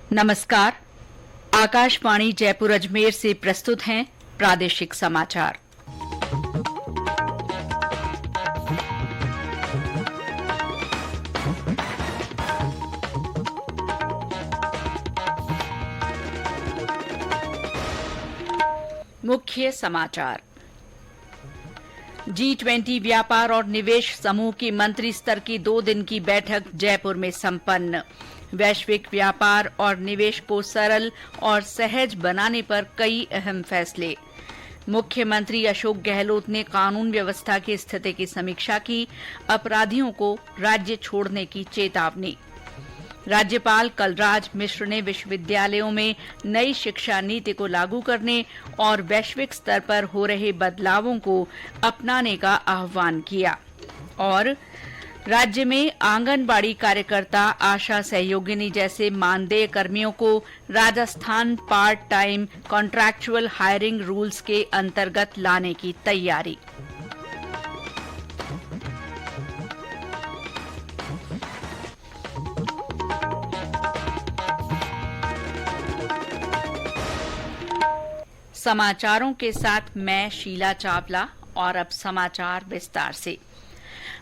नमस्कार। आकाशवाणी जयपुर अजमेर से प्रस्तुत हैं प्रादेशिक समाचार। मुख्य समाचार। G20 व्यापार और निवेश समूह की मंत्री स्तर की 2 दिन की बैठक जयपुर में संपन्न। वैश्विक व्यापार और निवेश को सरल और सहज बनाने पर कई अहम फैसले। मुख्यमंत्री अशोक गहलोत ने कानून व्यवस्था की स्थिति की समीक्षा की। अपराधियों को राज्य छोड़ने की चेतावनी। राज्यपाल कलराज मिश्र ने विश्वविद्यालयों में नई शिक्षा नीति को लागू करने और वैश्विक स्तर पर हो रहे बदलावों को अपनाने का आह्वान किया। और राज्य में आंगनबाड़ी कार्यकर्ता, आशा सहयोगिनी जैसे मानदेय कर्मियों को Rajasthan part time contractual hiring rules के अंतर्गत लाने की तैयारी। समाचारों के साथ मैं शीला चावला। और अब समाचार विस्तार से।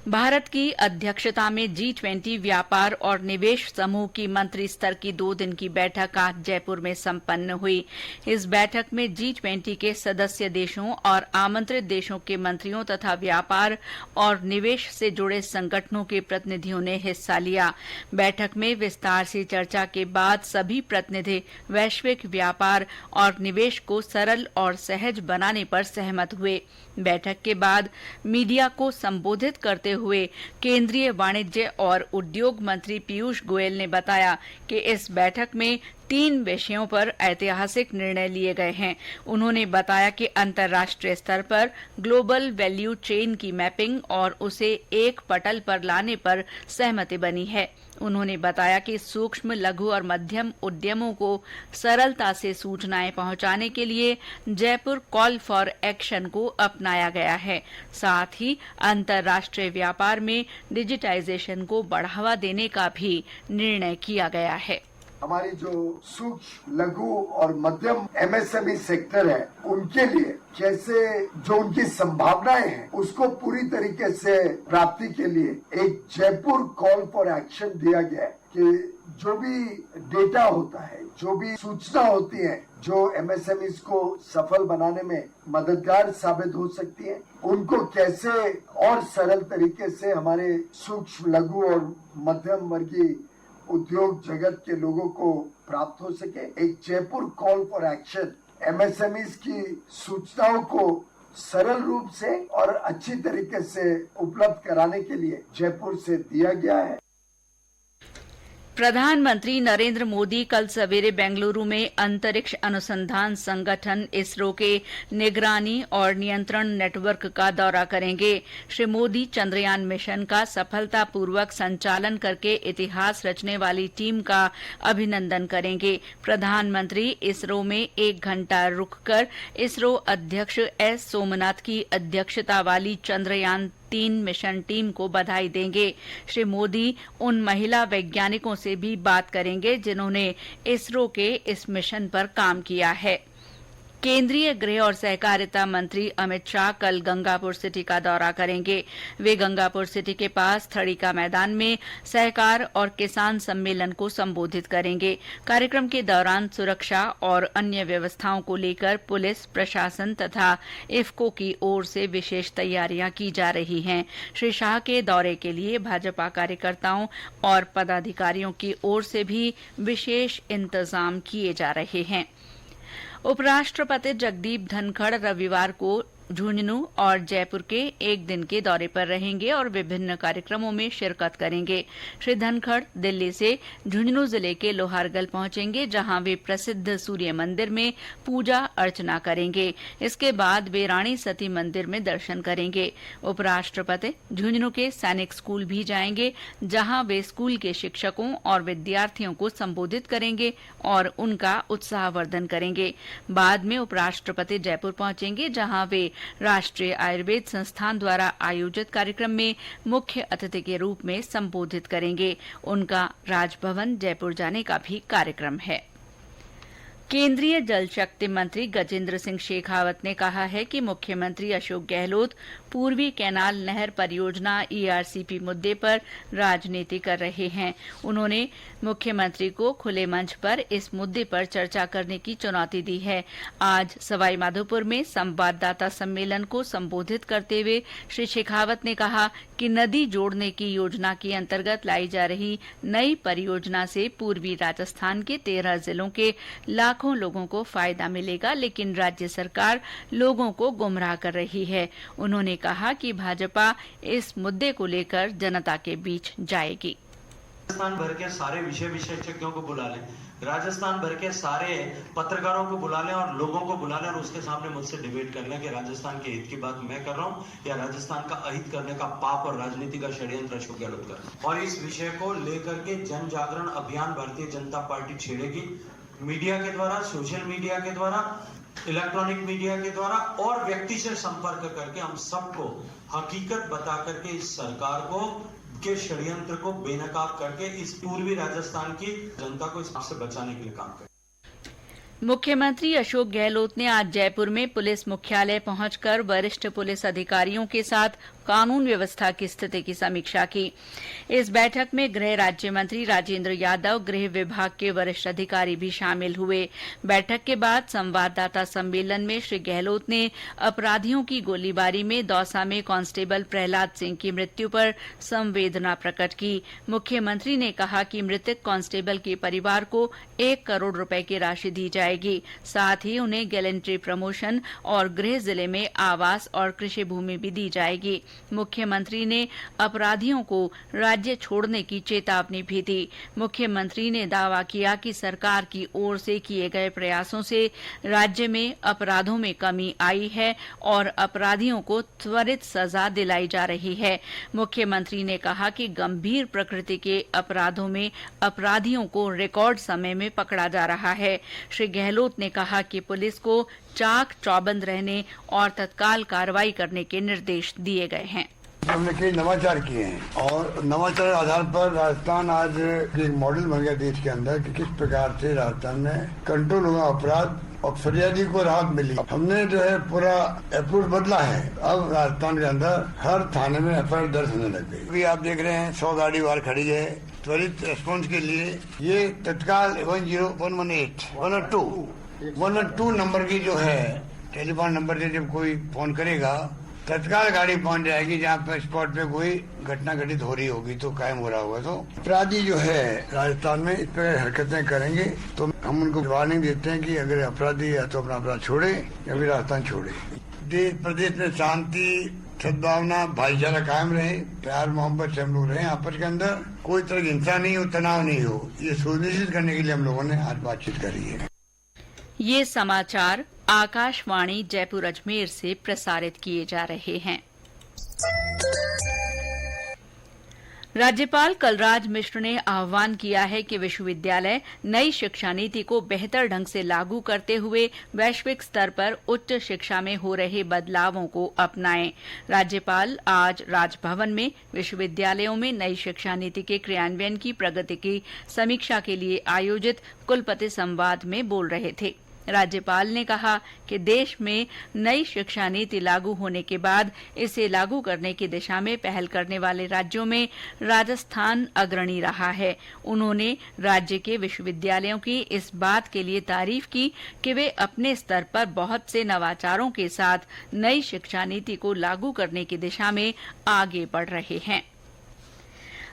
भारत की अध्यक्षता में G20 व्यापार और निवेश समूह की मंत्री स्तर की 2 दिन की बैठक आज जयपुर में संपन्न हुई। इस बैठक में G20 के सदस्य देशों और आमंत्रित देशों के मंत्रियों तथा व्यापार और निवेश से जुड़े संगठनों के प्रतिनिधियों ने हिस्सा लिया। बैठक में विस्तार से चर्चा के बाद सभी प्रतिनिधि वैश्विक व्यापार और निवेश को सरल और सहज बनाने पर सहमत हुए। बैठक के बाद मीडिया को संबोधित करते हुए केंद्रीय वाणिज्य और उद्योग मंत्री पीयूष गोयल ने बताया कि इस बैठक में 3 विषयों पर ऐतिहासिक निर्णय लिए गए हैं। उन्होंने बताया कि अंतर्राष्ट्रीय स्तर पर ग्लोबल वैल्यू चेन की मैपिंग और उसे एक पटल पर लाने पर सहमति बनी है। उन्होंने बताया कि सूक्ष्म, लघु और मध्यम उद्यमों को सरलता से सूचनाएं पहुंचाने के लिए जयपुर कॉल फॉर एक्शन को अपनाया गया है। साथ ही अंतर्राष्ट्रीय व्यापार में डिजिटाइजेशन को बढ़ावा देने का भी निर्णय किया गया है। हमारी जो सूक्ष्म, लघु और मध्यम MSME सेक्टर है, उनके लिए कैसे जो उनकी संभावनाएं हैं उसको पूरी तरीके से प्राप्ति के लिए एक जयपुर कॉल फॉर एक्शन दिया गया है कि जो भी डेटा होता है, जो भी सूचना होती है जो MSMEs को सफल बनाने में मददगार साबित हो सकती है, उनको कैसे और सरल तरीके से हमारे सूक्ष्म, लघु और मध्यम वर्गीय उद्योग जगत के लोगों को प्राप्त हो सके। एक Jaipur call for action MSMEs की सूचनाओं को सरल रूप से और अच्छी तरीके से उपलब्ध कराने के लिए जयपुर से दिया गया है। प्रधानमंत्री नरेंद्र मोदी कल सवेरे बेंगलुरु में अंतरिक्ष अनुसंधान संगठन इसरो के निगरानी और नियंत्रण नेटवर्क का दौरा करेंगे। श्री मोदी चंद्रयान मिशन का सफलतापूर्वक संचालन करके इतिहास रचने वाली टीम का अभिनंदन करेंगे। प्रधानमंत्री इसरो में 1 घंटा रुककर इसरो अध्यक्ष S सोमनाथ की अध्यक्षता वाली चंद्रयान 3 मिशन टीम को बधाई देंगे। श्री मोदी उन महिला वैज्ञानिकों से भी बात करेंगे जिन्होंने इसरो के इस मिशन पर काम किया है। केंद्रीय गृह और सहकारिता मंत्री अमित शाह कल गंगापुर सिटी का दौरा करेंगे। वे गंगापुर सिटी के पास थड़ीका मैदान में सहकार और किसान सम्मेलन को संबोधित करेंगे। कार्यक्रम के दौरान सुरक्षा और अन्य व्यवस्थाओं को लेकर पुलिस प्रशासन तथा इफ्को की ओर से विशेष तैयारियां की जा रही हैं। श्री शाह के दौरे के लिए भाजपा कार्यकर्ताओं और पदाधिकारियों की ओर से भी विशेष इंतजाम किए जा रहे हैं। उपराष्ट्रपति जगदीप धनखड़ रविवार को झुंझुनू और जयपुर के 1 दिन के दौरे पर रहेंगे और विभिन्न कार्यक्रमों में शिरकत करेंगे। श्री धनखड़ दिल्ली से झुंझुनू जिले के लोहारगल पहुंचेंगे, जहां वे प्रसिद्ध सूर्य मंदिर में पूजा अर्चना करेंगे। इसके बाद वे रानी सती मंदिर में दर्शन करेंगे। उपराष्ट्रपति झुंझुनू के सैनिक स्कूल भी जाएंगे, जहां वे स्कूल के शिक्षकों और विद्यार्थियों को संबोधित करेंगे और उनका उत्साहवर्धन करेंगे। बाद में उपराष्ट्रपति जयपुर पहुंचेंगे, जहां वे राष्ट्रीय आयुर्वेद संस्थान द्वारा आयोजित कार्यक्रम में मुख्य अतिथि के रूप में संबोधित करेंगे। उनका राजभवन जयपुर जाने का भी कार्यक्रम है। केंद्रीय जल शक्ति मंत्री गजेंद्र सिंह शेखावत ने कहा है कि मुख्यमंत्री अशोक गहलोत पूर्वी कैनाल नहर परियोजना ईआरसीपी मुद्दे पर राजनीति कर रहे हैं। उन्होंने मुख्यमंत्री को खुले मंच पर इस मुद्दे पर चर्चा करने की चुनौती दी है। आज सवाईमाधोपुर में संवाददाता सम्मेलन को संबोधित करते हुए श्री शेखावत ने कहा कि नदी जोड़ने की योजना के अंतर्गत लाई जा रही नई परियोजना से पूर्वी राजस्थान के 13 जिलों के लाखों लोगों को फायदा मिलेगा, लेकिन राज्य सरकार लोगों को गुमराह कर रही है। उन्होंने कहा कि भाजपा इस मुद्दे को लेकर जनता के बीच जाएगी। राजस्थान भर के सारे विषय विशेषज्ञों को बुला लें, राजस्थान भर के सारे पत्रकारों को बुला लें और लोगों को बुला लें और उसके सामने मुझसे डिबेट कर लें कि राजस्थान के हित की बात मैं कर रहा हूं या राजस्थान का अहित करने का पाप और राजनीति का षड्यंत्र अशोक गहलोत कर रहा है। और इस विषय को लेकर के जन जागरण अभियान भारतीय जनता पार्टी छेड़ेगी, मीडिया के द्वारा, सोशल मीडिया के द्वारा, इलेक्ट्रॉनिक मीडिया के द्वारा और व्यक्ति से संपर्क करके हम सबको हकीकत बता करके इस सरकार को के षड्यंत्र को बेनकाब करके इस पूर्वी राजस्थान की जनता को इससे बचाने के लिए काम करें। मुख्यमंत्री अशोक गहलोत ने आज जयपुर में पुलिस मुख्यालय पहुंचकर वरिष्ठ पुलिस अधिकारियों के साथ कानून व्यवस्था की स्थिति की समीक्षा की। इस बैठक में गृह राज्य मंत्री राजेंद्र यादव, गृह विभाग के वरिष्ठ अधिकारी भी शामिल हुए। बैठक के बाद संवाददाता सम्मेलन में श्री गहलोत ने अपराधियों की गोलीबारी में दौसा में कांस्टेबल प्रहलाद सिंह की मृत्यु पर संवेदना प्रकट की। मुख्यमंत्री ने कहा कि मृतक कांस्टेबल के परिवार को 1 करोड़ रुपए की राशि दी जाएगी। साथ ही उन्हें गैलेंट्री प्रमोशन और गृह जिले में आवास और कृषि भूमि भी दी जाएगी। मुख्यमंत्री ने अपराधियों को राज्य छोड़ने की चेतावनी भी दी। मुख्यमंत्री ने दावा किया कि सरकार की ओर से किए गए प्रयासों से राज्य में अपराधों में कमी आई है और अपराधियों को त्वरित सजा दिलाई जा रही है। मुख्यमंत्री ने कहा कि गंभीर प्रकृति के अपराधों में अपराधियों को रिकॉर्ड समय में पकड़ा जा रहा है। श्री गहलोत ने कहा कि पुलिस को चाक चौबंद रहने और तत्काल कार्रवाई करने के निर्देश दिए गए हैं। हमने कई नवाचार किए हैं और नवाचार आधार पर राजस्थान आज एक मॉडल बन गया देश के अंदर कि किस प्रकार से राजस्थान में कंट्रोल हुआ अपराध और फरियादी को राहत मिली। हमने जो है पूरा अप्रोच बदला है। अब राजस्थान के अंदर हर थाने में एफआईआर दर्ज होने लग गई। अभी आप देख रहे हैं 100 गाड़ी बाहर खड़ी है त्वरित रेस्पॉन्स के लिए। ये तत्काल 10112 नंबर की जो है टेलीफोन नंबर से जब कोई फोन करेगा तत्काल गाड़ी पहुंच जाएगी जहाँ पे स्पॉट पे कोई घटना घटित हो रही होगी तो कायम हो रहा होगा। तो अपराधी जो है राजस्थान में इस पर हरकतें करेंगे तो हम उनको वार्निंग देते हैं कि अगर अपराधी है तो अपना अपराध छोड़े या फिर राजस्थान छोड़े। देश प्रदेश में शांति, सद्भावना, भाईचारा कायम रहे, प्यार मोहब्बत से हम लोग रहे, आपस के अंदर कोई तरह की हिंसा नहीं हो, तनाव नहीं हो, ये सुनिश्चित करने के लिए हम लोगों ने आज बातचीत करी है। ये समाचार आकाशवाणी जयपुर अजमेर से प्रसारित किए जा रहे हैं। राज्यपाल कलराज मिश्र ने आह्वान किया है कि विश्वविद्यालय नई शिक्षा नीति को बेहतर ढंग से लागू करते हुए वैश्विक स्तर पर उच्च शिक्षा में हो रहे बदलावों को अपनाएं। राज्यपाल आज राजभवन में विश्वविद्यालयों में नई शिक्षा नीति के क्रियान्वयन की प्रगति की समीक्षा के लिए आयोजित कुलपति संवाद में बोल रहे थे। राज्यपाल ने कहा कि देश में नई शिक्षा नीति लागू होने के बाद इसे लागू करने की दिशा में पहल करने वाले राज्यों में राजस्थान अग्रणी रहा है। उन्होंने राज्य के विश्वविद्यालयों की इस बात के लिए तारीफ की कि वे अपने स्तर पर बहुत से नवाचारों के साथ नई शिक्षा नीति को लागू करने की दिशा में आगे बढ़ रहे हैं।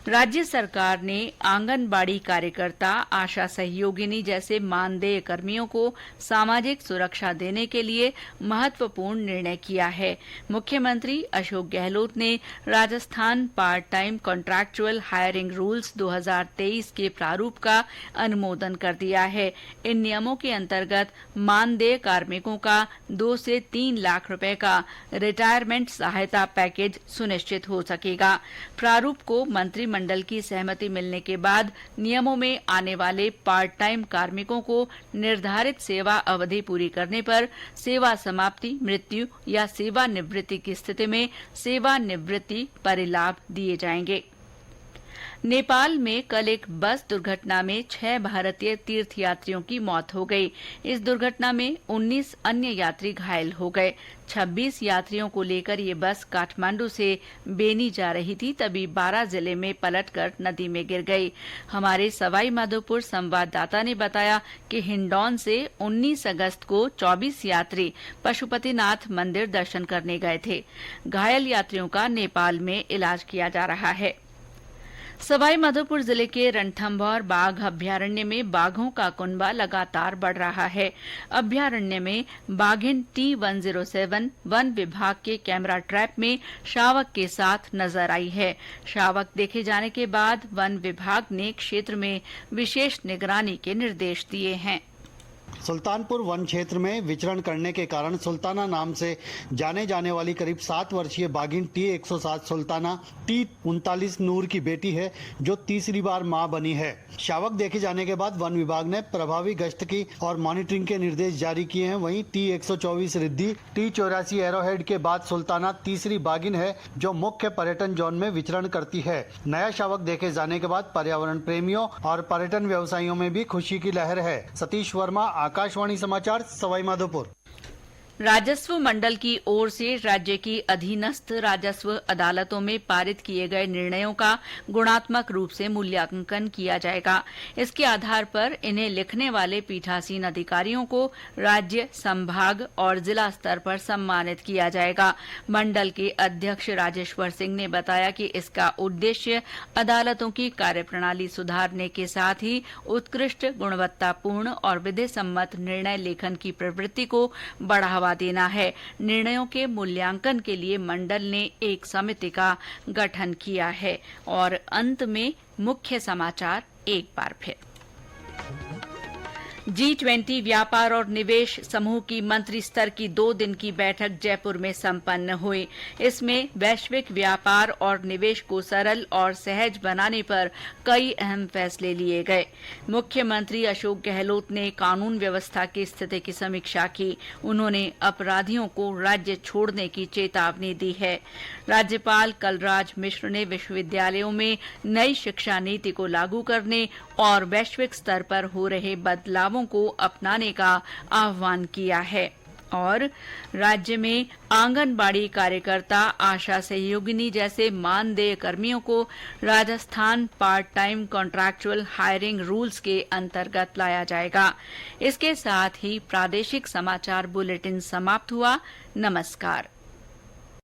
राज्य सरकार ने आंगनबाड़ी कार्यकर्ता, आशा सहयोगिनी जैसे मानदेय कर्मियों को सामाजिक सुरक्षा देने के लिए महत्वपूर्ण निर्णय किया है। मुख्यमंत्री अशोक गहलोत ने Rajasthan part time contractual hiring rules 2023 के प्रारूप का अनुमोदन कर दिया है। इन नियमों के अंतर्गत मानदेय कार्मिकों का 2 से 3 लाख रुपए का रिटायरमेंट सहायता पैकेज सुनिश्चित हो सकेगा। प्रारूप को मंत्री मंत्रिमंडल की सहमति मिलने के बाद नियमों में आने वाले पार्ट टाइम कार्मिकों को निर्धारित सेवा अवधि पूरी करने पर सेवा समाप्ति, मृत्यु या सेवानिवृत्ति की स्थिति में सेवानिवृत्ति परिलाभ दिए जाएंगे। नेपाल में कल एक बस दुर्घटना में 6 भारतीय तीर्थयात्रियों की मौत हो गई। इस दुर्घटना में 19 अन्य यात्री घायल हो गए। 26 यात्रियों को लेकर ये बस काठमांडू से बेनी जा रही थी, तभी बारां जिले में पलटकर नदी में गिर गई। हमारे सवाईमाधोपुर संवाददाता ने बताया कि हिंडौन से 19 अगस्त को 24 यात्री पशुपतिनाथ मंदिर दर्शन करने गए थे। घायल यात्रियों का नेपाल में इलाज किया जा रहा है। सवाईमाधोपुर जिले के रणथंभौर बाघ अभ्यारण्य में बाघों का कुनबा लगातार बढ़ रहा है। अभ्यारण्य में बाघिन T107 वन विभाग के कैमरा ट्रैप में शावक के साथ नजर आई है। शावक देखे जाने के बाद वन विभाग ने क्षेत्र में विशेष निगरानी के निर्देश दिए हैं। सुल्तानपुर वन क्षेत्र में विचरण करने के कारण सुल्ताना नाम से जाने जाने वाली करीब 7 वर्षीय बाघिन T107 सुल्ताना T39 नूर की बेटी है, जो तीसरी बार मां बनी है। शावक देखे जाने के बाद वन विभाग ने प्रभावी गश्त की और मॉनिटरिंग के निर्देश जारी किए हैं। वहीं T124 रिद्धि, T84 एरोहेड के बाद सुल्ताना तीसरी बाघिन है, जो मुख्य पर्यटन जोन में विचरण करती है। नया शावक देखे जाने के बाद पर्यावरण प्रेमियों और पर्यटन व्यवसायियों में भी खुशी की लहर है। सतीश वर्मा, आकाशवाणी समाचार, सवाईमाधोपुर। राजस्व मंडल की ओर से राज्य की अधीनस्थ राजस्व अदालतों में पारित किए गए निर्णयों का गुणात्मक रूप से मूल्यांकन किया जाएगा। इसके आधार पर इन्हें लिखने वाले पीठासीन अधिकारियों को राज्य, संभाग और जिला स्तर पर सम्मानित किया जाएगा। मंडल के अध्यक्ष राजेश्वर सिंह ने बताया कि इसका उद्देश्य अदालतों की कार्यप्रणाली सुधारने के साथ ही उत्कृष्ट, गुणवत्तापूर्ण और विधि सम्मत निर्णय लेखन की प्रवृत्ति को बढ़ावा देना है। निर्णयों के मूल्यांकन के लिए मंडल ने एक समिति का गठन किया है। और अंत में मुख्य समाचार एक बार फिर। G20 व्यापार और निवेश समूह की मंत्री स्तर की 2 दिन की बैठक जयपुर में संपन्न हुई। इसमें वैश्विक व्यापार और निवेश को सरल और सहज बनाने पर कई अहम फैसले लिए गए। मुख्यमंत्री अशोक गहलोत ने कानून व्यवस्था की स्थिति की समीक्षा की। उन्होंने अपराधियों को राज्य छोड़ने की चेतावनी दी है। राज्यपाल कलराज मिश्र ने विश्वविद्यालयों में नई शिक्षा नीति को लागू करने और वैश्विक स्तर पर हो रहे बदलावों को अपनाने का आह्वान किया है। और राज्य में आंगनबाड़ी कार्यकर्ता, आशा सहयोगिनी जैसे मानदेय कर्मियों को Rajasthan part time contractual hiring rules के अंतर्गत लाया जाएगा। इसके साथ ही प्रादेशिक समाचार बुलेटिन समाप्त हुआ। नमस्कार।